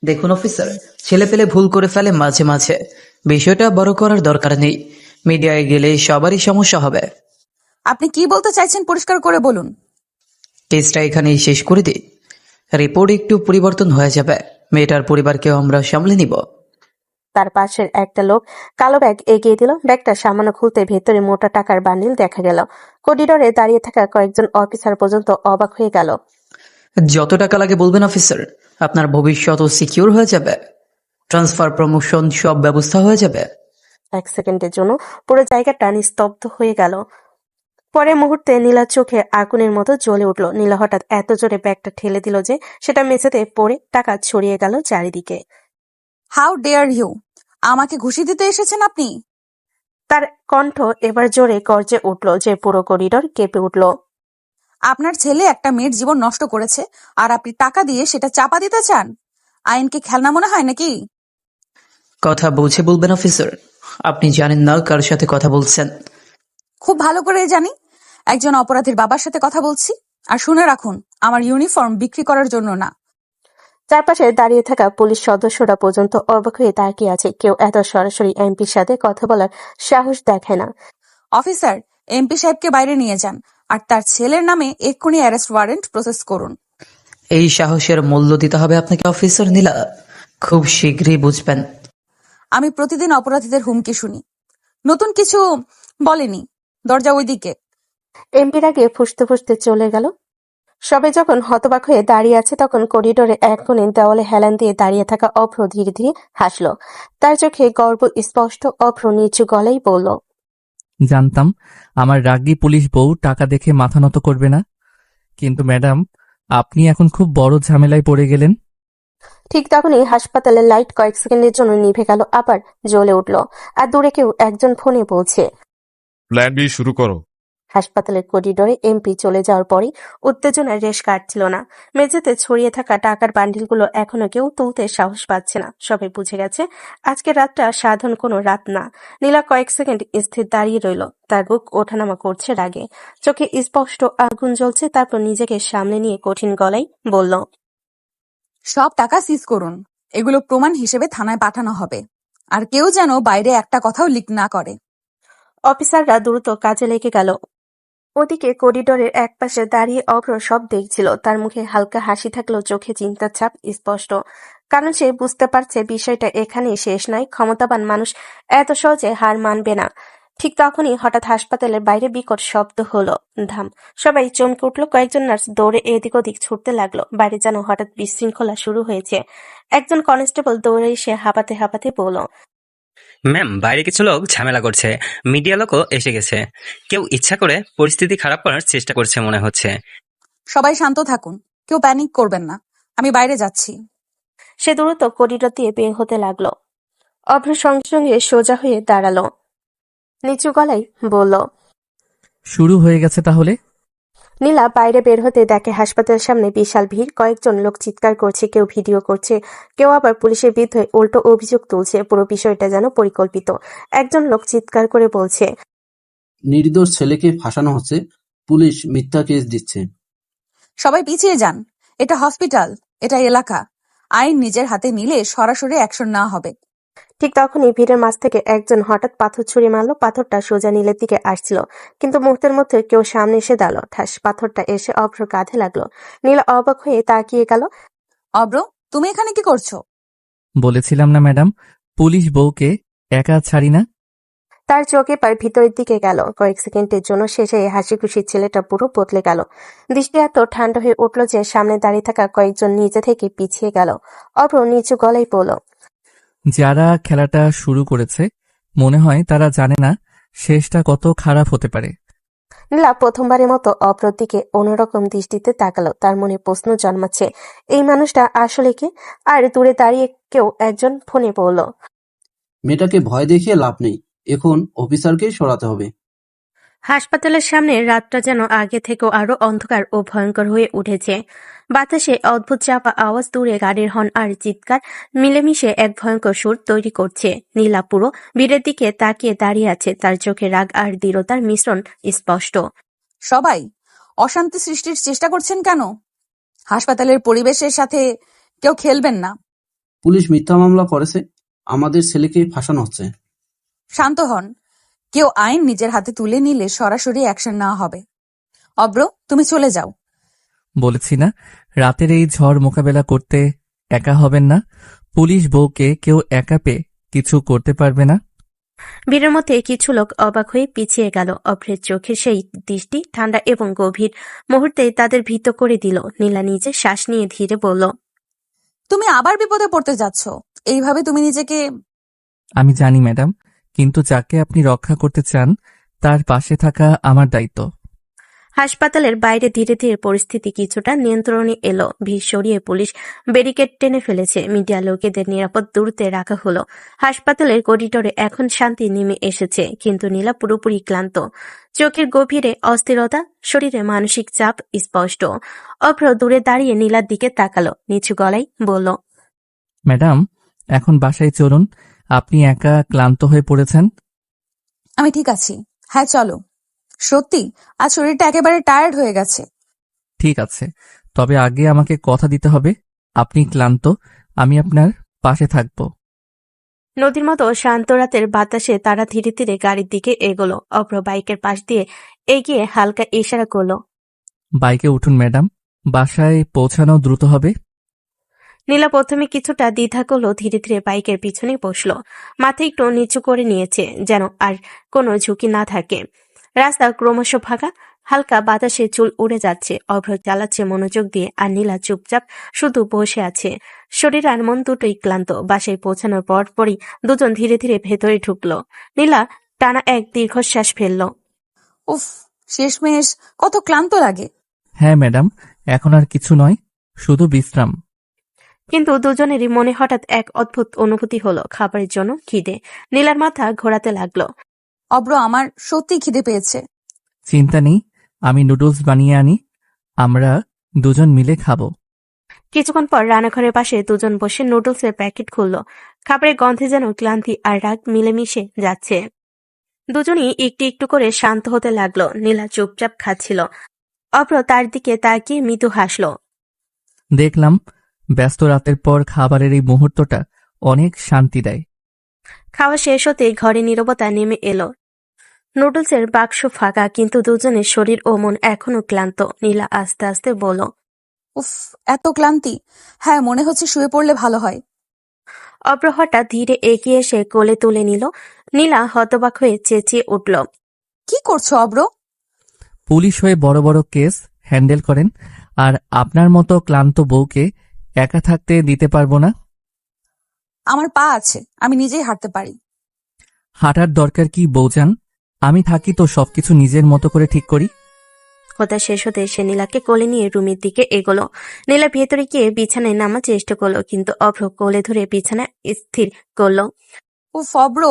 দেখুন অফিসার, ছেলে পেলে ভুল করে ফেলে মাঝে মাঝে, বিষয়টা বড় করার দরকার নেই। মিডিয়ায় গেলে সবারই সমস্যা হবে। আপনি কি বলতে চাইছেন পরিষ্কার করে বলুন। কেসটা এখানেই শেষ করে দিই। রিপোর্ট একটু পরিবর্তন হয়ে যাবে, মেয়েটার পরিবারকেও আমরা সামলে নিব। তার পাশের একটা লোক কালো ব্যাগ এগিয়ে দিল। ব্যাগটা সামান্য খুলতে ভেতরে মোটা টাকার বান্ডিল দেখা গেল। করিডোরে দাঁড়িয়ে থাকা কয়েকজন অফিসার পর্যন্ত অবাক হয়ে গেল। যত টাকা লাগে বলবেন অফিসার, আপনার ভবিষ্যৎও সিকিউর হয়ে যাবে। ট্রান্সফার, প্রমোশন সব ব্যবস্থা হয়ে যাবে। এক সেকেন্ডের জন্য পুরো জায়গাটা নিস্তব্ধ হয়ে গেল। পরের মুহূর্তে নীলার চোখে আগুনের মতো জ্বলে উঠল। নীলা হঠাৎ এত জোরে ব্যাগটা ঠেলে দিল যে সেটা মেঝেতে পড়ে টাকা ছড়িয়ে গেল চারিদিকে। How dare you! আমাকে ঘুষি দিতে এসেছেন আপনি? তার কণ্ঠ এবার জোরে গর্জে উঠল যে পুরো করিডোর কেঁপে উঠল। আপনার ছেলে একটা মেয়ের জীবন নষ্ট করেছে, আর আপনি টাকা দিয়ে সেটা চাপা দিতে চান? আইনকে খেলনা মনে হয় নাকি? কথা বুঝে বলবেন অফিসার, আপনি জানেন না কার সাথে কথা বলছেন। খুব ভালো করে জানি, একজন অপরাধীর বাবার সাথে কথা বলছি। আর শুনে রাখুন, আমার ইউনিফর্ম বিক্রি করার জন্য না। চারপাশে দাঁড়িয়ে থাকা পুলিশ সদস্যরা পর্যন্ত অবাক হয়ে তাকিয়ে আছে। কেউ এত সরাসরি এমপির সাথে কথা বলার সাহস দেখায় না। অফিসার, এমপি সাহেবকে বাইরে নিয়ে যান, আর তার ছেলের নামে এক্ষুনি অ্যারেস্ট ওয়ারেন্ট প্রসেস করুন। এই সাহসের মূল্য দিতে হবে আপনাকে অফিসার নীলা, খুব শীঘ্রই বুঝবেন। আমি প্রতিদিন অপরাধীদের হুমকি শুনি, নতুন কিছু বলেনি। দরজা ওইদিকে। এমপির আগে ফুসতে ফুসতে চলে গেল। সবে যখন হতবাক হয়ে দাঁড়িয়ে আছে তখন করিডোরে এক কোণে দেওয়ালে হেলান দিয়ে দাঁড়িয়ে থাকা অভ্র ধীরে ধীরে হাসল। তার চোখে গর্ব স্পষ্ট। অভ্র নিচু গলায় বলল, জানতাম আমার রাগী পুলিশ বউ টাকা দেখে মাথা নত করবে না, কিন্তু ম্যাডাম আপনি এখন খুব বড় ঝামেলায় পড়ে গেলেন। ঠিক তখনই হাসপাতালের লাইট কয়েক সেকেন্ডের জন্য নিভে গেল, আবার জ্বলে উঠল। আর দূরে কেউ একজন ফোনে বলছে। প্ল্যান বি শুরু করো। হাসপাতালের করিডোরে এমপি চলে যাওয়ার পরই উত্তেজনার রেশ কাটছিল না। মেঝেতে ছড়িয়ে থাকা টাকার বান্ডিলগুলো এখনো কেউ তুলতে সাহস পাচ্ছে না। সবাই বুঝে গেছে আজকের রাতটা সাধারণ কোনো রাত না। নীলা কয়েক সেকেন্ড স্থির দাঁড়িয়ে রইল। তার বুক ওঠানামা করছে রাগে, চোখে স্পষ্ট আগুন জ্বলছে। তারপর নিজেকে সামনে নিয়ে কঠিন গলায় বলল, সব টাকা সিজ করুন, এগুলো প্রমাণ হিসেবে থানায় পাঠানো হবে। আর কেউ যেন বাইরে একটা কথাও লিক না করে। অফিসাররা দ্রুত কাজে লেগে গেল। ওদিকে করিডোরের একপাশে দাঁড়িয়ে অভ্র সব দেখছিল। তার মুখে হালকা হাসি থাকলেও চোখে চিন্তার ছাপ স্পষ্ট, কারণ সে বুঝতে পারছে বিষয়টা এখানেই শেষ নয়। ক্ষমতাবান মানুষ এত সহজে হার মানবে না। ঠিক তখনই হঠাৎ হাসপাতালের বাইরে বিকট শব্দ হলো। ধাম! সবাই চমকে উঠল। কয়েকজন নার্স দৌড়ে এদিক ওদিক ছুটতে লাগলো। বাইরে যেন হঠাৎ বিশৃঙ্খলা শুরু হয়েছে। একজন কনস্টেবল দৌড়ে এসে হাঁপাতে হাঁপাতে বলল, ম্যাম, বাইরে কিছু লোক ঝামেলা করছে, মিডিয়া লোকও এসে গেছে। কেউ ইচ্ছা করে পরিস্থিতি খারাপ করার চেষ্টা করছে মনে হচ্ছে। সবাই শান্ত থাকুন, কেউ প্যানিক করবেন না। আমি বাইরে যাচ্ছি। সে দ্রুত করিডোর দিয়ে বের হতে লাগলো। অভ্র সঙ্গে সঙ্গে সোজা হয়ে দাঁড়ালো, নিচু গলায় বলল, শুরু হয়ে গেছে তাহলে? নীলা বাইরে বের হতে দেখে হাসপাতালের সামনে বিশাল ভিড়। কয়েকজন লোক চিৎকার করছে, কেউ ভিডিও করছে, কেউ আবার পুলিশের বিরুদ্ধে উল্টো অভিযোগ তুলছে। পুরো বিষয়টা যেন পরিকল্পিত। একজন লোক চিৎকার করে বলছে, নির্দোষ ছেলেকে ফাঁসানো হচ্ছে, পুলিশ মিথ্যা কেস দিচ্ছে। সবাই পিছিয়ে যান, এটা হসপিটাল, এটা এলাকা। আইন নিজের হাতে নিলে সরাসরি অ্যাকশন না হবে। ঠিক তখনই ভিড়ের মাঝ থেকে একজন হঠাৎ পাথর ছুঁড়ে মারলো। পাথরটা সোজা নীলের দিকে আসছিল, কিন্তু মুহূর্তের মধ্যে কেউ সামনে এসে দাঁড়ালো। ঠাস, পাথরটা এসে অভ্রর কাঁধে লাগলো। নীলা অবাক হয়ে তাকিয়ে গেল। অব্র, তুমি এখানে কি করছো? বলেছিলাম না ম্যাডাম, পুলিশ বউকে একা ছাড়ি না। তার চোখে পায় ভিতরের দিকে গেল। কয়েক সেকেন্ডের জন্য শেষে হাসি খুশি ছেলেটা পুরো বদলে গেল। দৃষ্টি এত ঠান্ডা হয়ে উঠল যে সামনে দাঁড়িয়ে থাকা কয়েকজন নিজে থেকে পিছিয়ে গেল। অভ্র নিচু গলায় বলল, যারা খেলাটা শুরু করেছে মনে হয় তারা জানে না শেষটা কত খারাপ হতে পারে। নীলা প্রথমবারের মতো অভ্রর দিকে অন্যরকম দৃষ্টিতে তাকালো। তার মনে প্রশ্ন জন্মাচ্ছে, এই মানুষটা আসলে কে? আর দূরে দাঁড়িয়ে কেউ একজন ফোনে বলল, মেয়েটাকে ভয় দেখিয়ে লাভ নেই, এখন অফিসারকেই সরাতে হবে। হাসপাতালের সামনে রাতটা যেন আগে থেকেও আরো অন্ধকার ও ভয়ঙ্কর হয়ে উঠেছে। বাতাসে অদ্ভুত চাপা আওয়াজ, দূরে গাড়ির হর্ন আর চিৎকার মিলেমিশে এক ভয়ঙ্কর সুর তৈরি করছে। নীলা পুরো ভিড়ের দিকে তাকিয়ে দাঁড়িয়ে আছে, তার চোখে রাগ আর দৃঢ়তার মিশ্রণ স্পষ্ট। সবাই অশান্তি সৃষ্টির চেষ্টা করছেন কেন? হাসপাতালের পরিবেশের সাথে কেউ খেলবেন না। পুলিশ মিথ্যা মামলা করেছে, আমাদের ছেলেকে ফাঁসানো হচ্ছে। শান্ত হন। কেউ আইন নিজের হাতে তুলে নিলে সরাসরি অ্যাকশন নেওয়া হবে। অব্র, তুমি চলে যাও। বলেছি না, রাতের এই ঝড় মোকাবেলা করতে একা হবেন না। পুলিশ বউকে কেউ একা পেয়ে কিছু করতে পারবে না। ভিড়ের মধ্যে কিছু লোক অবাক হয়ে পিছিয়ে গেল। অভ্রের চোখে সেই দৃষ্টি ঠান্ডা এবং গভীর, মুহূর্তে তাদের ভীত করে দিল। নীলা নিজে শ্বাস নিয়ে ধীরে বলল, তুমি আবার বিপদে পড়তে যাচ্ছ। এইভাবে তুমি নিজেকে... আমি জানি ম্যাডাম, কিন্তু যাকে আপনি রক্ষা করতে চান তার পাশে থাকা আমার দায়িত্ব। হাসপাতালের বাইরে ধীরে ধীরে পরিস্থিতি কিছুটা নিয়ন্ত্রণে এলো। ভিড় সরিয়ে পুলিশ ব্যারিকেড টেনে ফেলেছে। মিডিয়া লোকেদের নিরাপদ দূরত্বে রাখা হলো। হাসপাতালের করিডোরে এখন শান্তি নেমে এসেছে, কিন্তু নীলা পুরোপুরি ক্লান্ত। চোখের গভীরে অস্থিরতা, শরীরে মানসিক চাপ স্পষ্ট। অভ্র দূরে দাঁড়িয়ে নীলার দিকে তাকালো, নিচু গলায় বলল, ম্যাডাম, এখন বাসায় চলুন, আপনি একা ক্লান্ত হয়ে পড়েছেন। আমি ঠিক আছি। হ্যাঁ চলো। সত্যি আজ শরীরটা একেবারে টায়ার্ড হয়ে গেছে। ঠিক আছে, তবে আগে আমাকে কথা দিতে হবে। আপনি ক্লান্ত, আমি আপনার পাশে থাকব। নদীর মতো শান্ত রাতের বাতাসে তারা ধীরে ধীরে গাড়ির দিকে এগোলো। অভ্র বাইকের পাশ দিয়ে এগিয়ে হালকা ইশারা করলো। বাইকে উঠুন ম্যাডাম, বাসায় পৌঁছানো দ্রুত হবে। নীলা প্রথমে কিছুটা দ্বিধা করলো, ধীরে ধীরে বাইকের পিছনে বসলো। মাথা একটু নিচু করে নিয়েছে, যেন আর কোনো ঝুঁকি না থাকে। রাস্তা ক্রমশ ফাঁকা, হালকা বাতাসে চুল উড়ে যাচ্ছে। অভ্র চালাচ্ছে মনোযোগ দিয়ে, আর নীলা চুপচাপ শুধু বসে আছে। শরীর আর মন দুটোই ক্লান্ত। বাসায় পৌঁছানোর পরপরই দুজন ধীরে ধীরে ভেতরে ঢুকলো। নীলা টানা এক দীর্ঘশ্বাস ফেলল। উফ, শেষমেশ কত ক্লান্ত লাগে। হ্যাঁ ম্যাডাম, এখন আর কিছু নয়, শুধু বিশ্রাম। কিন্তু দুজনেরই মনে হঠাৎ এক অদ্ভুত অনুভূতি হলো, খাবারের জন্য খিদে। নীলার মাথা ঘোরাতে লাগলো। অব্র, আমার সত্যি খিদে পেয়েছে। চিন্তা নেই, আমি নুডলস বানিয়ে আনি, আমরা দুজন মিলে খাবো। কিছুক্ষণ পর রান্নাঘরের পাশে দুজন বসে নুডলসের প্যাকেট খুলল। খাবারের গন্ধে যেন ক্লান্তি আর রাগ মিলেমিশে যাচ্ছে। দুজনই একটু একটু করে শান্ত হতে লাগলো। নীলা চুপচাপ খাচ্ছিল। অভ্র তার দিকে তাকিয়ে মৃদু হাসল। দেখলাম ব্যস্ত রাতের পর খাবারের এই মুহূর্তটা অনেক শান্তি দেয়। খাওয়া শেষ হতে ঘরে নীরবতা নেমে এলো। নুডলসের বাক্স ফাঁকা, কিন্তু দুজনের শরীর ও মন এখনো ক্লান্ত। নীলা আস্তে আস্তে বলল, উফ, এত ক্লান্তি। হ্যাঁ, মনে হচ্ছে শুয়ে পড়লে ভালো হয়। অভ্র হঠাৎ ধীরে এগিয়ে এসে কোলে তুলে নিল। নীলা হতবাক হয়ে চেঁচিয়ে উঠল, কি করছো অব্র? পুলিশ হয়ে বড় বড় কেস হ্যান্ডেল করেন, আর আপনার মতো ক্লান্ত বউকে একা থাকতে দিতে পারবো না। আমার পা আছে, আমি নিজেই হাঁটতে পারি। হাঁটার দরকার কি বউজান? আমি থাকি তো সবকিছু নিজের মতো করে ঠিক করি। কথা শেষ হতে সে নীলাকে কোলে নিয়ে রুমের দিকে এগোলো। নীলা ভেতরে গিয়ে বিছানায় নামার চেষ্টা করলো, কিন্তু অভ্র কোলে ধরে বিছানায় স্থির করলো। উফ অব্র,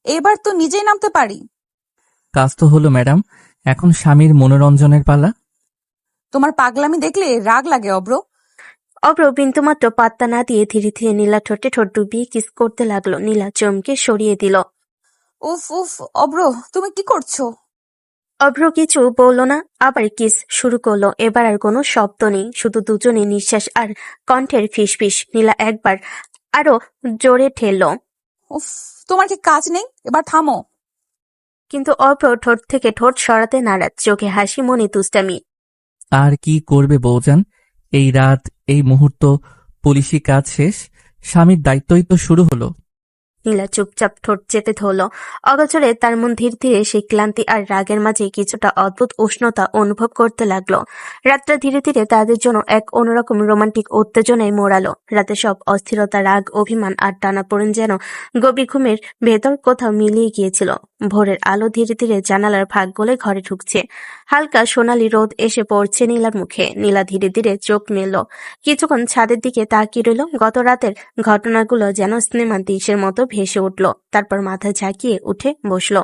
এবার তো নিজেই নামতে পারি। কাজ তো হলো ম্যাডাম, এখন স্বামীর মনোরঞ্জনের পালা। তোমার পাগলামি দেখলে রাগ লাগে অব্র। অভ্র বিন্দুমাত্র পাত্তা না দিয়ে ধীরে ধীরে নীলা ঠোঁটে ঠোঁট ডুবিয়ে কিস করতে লাগলো। নীলা চমকে সরিয়ে দিল। উফ উফ অব্র, তুমি কি করছো? অভ্র কিছু বলল না, আবার কিস শুরু করলো। এবার আর কোনো শব্দ নেই, শুধু দুজনে নিঃশ্বাস আর কণ্ঠের ফিসফিস। নীলা একবার আরো জোরে ঠেললো। উফ, তোমার কি কাজ নেই? এবার থামো। কিন্তু অভ্র ঠোঁট থেকে ঠোঁট সরাতে নারাজ, চোখে হাসি, মনে তুষ্টামি। আর কি করবে বউজান, এই রাত, এই মুহূর্ত, পুলিশি কাজ শেষ, স্বামীর দায়িত্বই তো শুরু হলো। নীলা চুপচাপ ঠোঁট চেপে ধরল। অগোচরে তার মন ধীরে ধীরে সেই ক্লান্তি আর রাগের মাঝে কিছুটা অদ্ভুত উষ্ণতা অনুভব করতে লাগলো। রাতটা ধীরে ধীরে তাদের জন্য এক অন্যরকম রোমান্টিক উত্তেজনায় মোড়ালো। রাতে সব অস্থিরতা, রাগ, অভিমান আর টানাপোড়েন যেন গভীর ঘুমের ভেতর কোথাও মিলিয়ে গিয়েছিল। ভোরের আলো ধীরে ধীরে জানালার ফাঁক গলে ঘরে ঢুকছে। হালকা সোনালি রোদ এসে পড়ছে নীলার মুখে। নীলা ধীরে ধীরে চোখ মেলল, কিছুক্ষণ ছাদের দিকে তাকিয়ে রইল। গত রাতের ঘটনাগুলো যেন সিনেমা দৃশ্যের মতো ভেসে উঠল। তারপর মাথা ঝাঁকিয়ে উঠে বসল।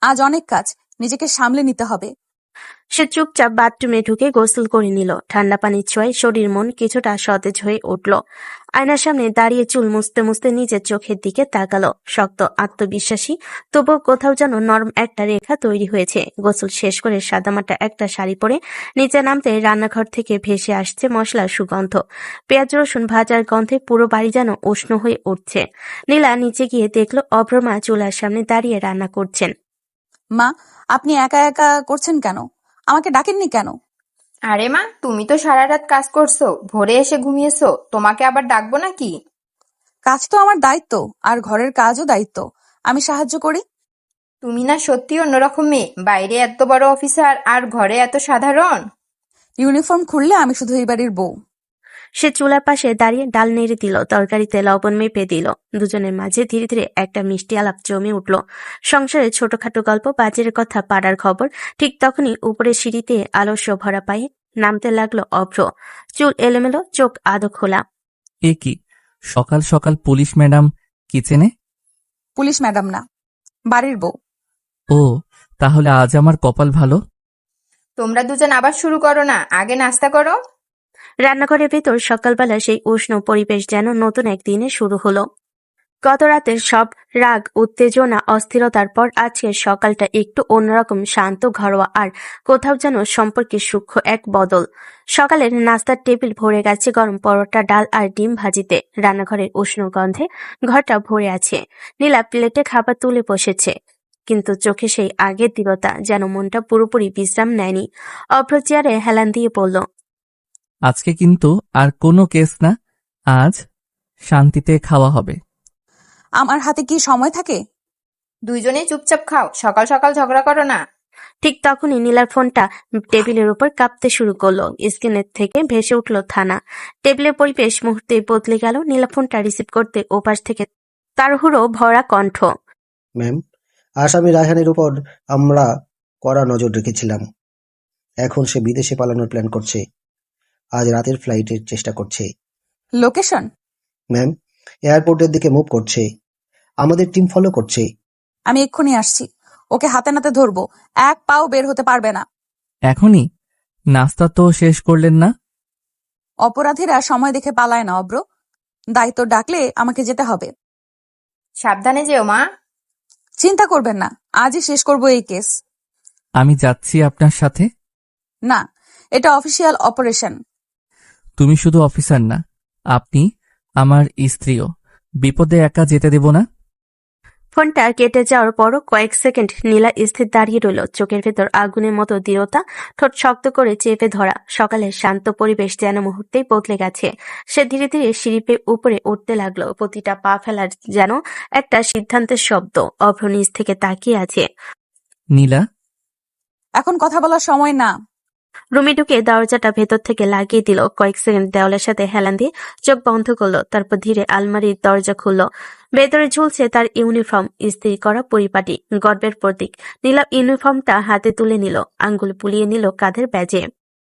আজ অনেক কাজ, নিজেকে সামলে নিতে হবে। সে চুপচাপ বাথরুমে ঢুকে গোসল করে নিল। ঠান্ডা পানির ছোঁয়ায় শরীর মন কিছুটা সতেজ হয়ে উঠল। আয়নার সামনে দাঁড়িয়ে চুল মুছতে মুছতে নিজের চোখের দিকে তাকালো। শক্ত, আত্মবিশ্বাসী, তবুও কোথাও যেন নরম একটা রেখা তৈরি হয়েছে। গোসল শেষ করে সাদামাটা একটা শাড়ি পরে নিচে নামতে রান্নাঘর থেকে ভেসে আসছে মশলার সুগন্ধ। পেঁয়াজ রসুন ভাজার গন্ধে পুরো বাড়ি যেন উষ্ণ হয়ে উঠছে। নীলা নিচে গিয়ে দেখল অভ্রমা চুলার সামনে দাঁড়িয়ে রান্না করছেন। মা, আপনি একা একা করছেন কেন? আমাকে ডাকেননি কেন? আরে মা, তুমি তো সারা রাত কাজ করছো, ভোরে এসে ঘুমিয়েছো, তোমাকে আবার ডাকবো নাকি? কাজ তো আমার দায়িত্ব, আর ঘরের কাজও দায়িত্ব। আমি সাহায্য করি। তুমি না সত্যি অন্যরকম মেয়ে, বাইরে এত বড় অফিসার আর ঘরে এত সাধারণ। ইউনিফর্ম খুললে আমি শুধু এই বাড়ির বউ। সে চুলার পাশে দাঁড়িয়ে ডাল নেড়ে দিল, তরকারিতে লবণ মেপে দিল। দুজনের মাঝে ধীরে ধীরে একটা মিষ্টি আলাপ জমে উঠল। সংসারে ছোটখাটো গল্প, বাজারের কথা, পাড়ার খবর। ঠিক তখনই উপরে সিঁড়িতে আলস্য ভরা পায়ে নামতে লাগলো অভ্র। চুল এলোমেলো, চোখ আধো খোলা। এ কি, সকাল সকাল পুলিশ ম্যাডাম কিচেনে? পুলিশ ম্যাডাম না, বাড়ির বউ। ও, তাহলে আজ আমার কপাল ভালো। তোমরা দুজন আবার শুরু করো না, আগে নাস্তা করো। রান্নাঘরের ভেতর সকালবেলা সেই উষ্ণ পরিবেশ যেন নতুন এক দিনে শুরু হলো। গত রাতের সব রাগ, উত্তেজনা, অস্থিরতার পর আজকের সকালটা একটু অন্যরকম, শান্ত, ঘরোয়া, আর কোথাও যেন সম্পর্কের সূক্ষ্ম এক বদল। সকালের নাস্তার টেবিল ভরে গেছে গরম পরোটা, ডাল আর ডিম ভাজিতে। রান্নাঘরের উষ্ণ গন্ধে ঘরটা ভরে আছে। নীলা প্লেটে খাবার তুলে বসেছে, কিন্তু চোখে সেই আগের দৃঢ়তা, যেন মনটা পুরোপুরি বিশ্রাম নেয়নি। অভ্র চেয়ারে হেলান দিয়ে পড়ল। আজকে কিন্তু আর কোনো কেস না, আজ শান্তিতে খাওয়া হবে। আমার হাতে কি সময় থাকে? দুইজনেই চুপচাপ খাও, সকাল সকাল ঝগড়া করো না। ঠিক তখনই নীলার ফোনটা টেবিলের উপর কাঁপতে শুরু করলো। স্ক্রিনের থেকে ভেসে উঠল থানা। টেবিলের পরিবেশ মুহূর্তে বদলে গেল। নীলা ফোনটা রিসিভ করতে ওপাশ থেকে তাড়াহুড়ো ভরা কণ্ঠ। ম্যাম, আসামি রায়হানের উপর আমরা কড়া নজর রেখেছিলাম। এখন সে বিদেশে পালানোর প্ল্যান করছে। আজ রাতের ফ্লাইটের চেষ্টা করছে। লোকেশন? ম্যাম, এয়ারপোর্টের দিকে মুভ করছে। আমাদের টিম ফলো করছে। আমি এক্ষুনি আসছি। ওকে হাতে নাতে ধরবো, এক পাও বের হতে পারবে না। এখনই? নাস্তা তো শেষ করলেন না? অপরাধীরা সময় দেখে পালায় না অব্র। দায়িত্ব ডাকলে আমাকে যেতে হবে। সাবধানে যেও মা। চিন্তা করবেন না, আজই শেষ করব এই কেস। আমি যাচ্ছি আপনার সাথে। না, এটা অফিসিয়াল অপারেশন। তুমি শুধু অফিসার না, আপনি আমার স্ত্রীও। বিপদে একা যেতে দেব না। ফোনটা কেটে যাওয়ার পরও কয়েক সেকেন্ড নীলা স্থির দাঁড়িয়ে রইল। চোখের ভেতর আগুনের মতো দৃঢ়তা, ঠোঁট শক্ত করে চেপে ধরা। সকালের শান্ত পরিবেশ যেন মুহূর্তেই বদলে গেছে। সে ধীরে ধীরে সিঁড়ি পেয়ে উপরে উঠতে লাগলো। প্রতিটা পা ফেলার যেন একটা সিদ্ধান্তের শব্দ। অভ্র নিচ থেকে তাকিয়ে আছে। নীলা, এখন কথা বলার সময় না। রুমে ঢুকে দরজাটা ভেতর থেকে লাগিয়ে দিল। কয়েক সেকেন্ড দেওয়ালের সাথে হেলান দিয়ে চোখ বন্ধ করলো। তারপর ধীরে আলমারির দরজা খুলল। ভেতরে ঝুলছে তার ইউনিফর্ম, ইস্ত্রি করা পরিপাটি, গর্বের প্রতীক। নীলা ইউনিফর্মটা হাতে তুলে নিল, আঙ্গুল বুলিয়ে নিল কাঁধের ব্যাজে।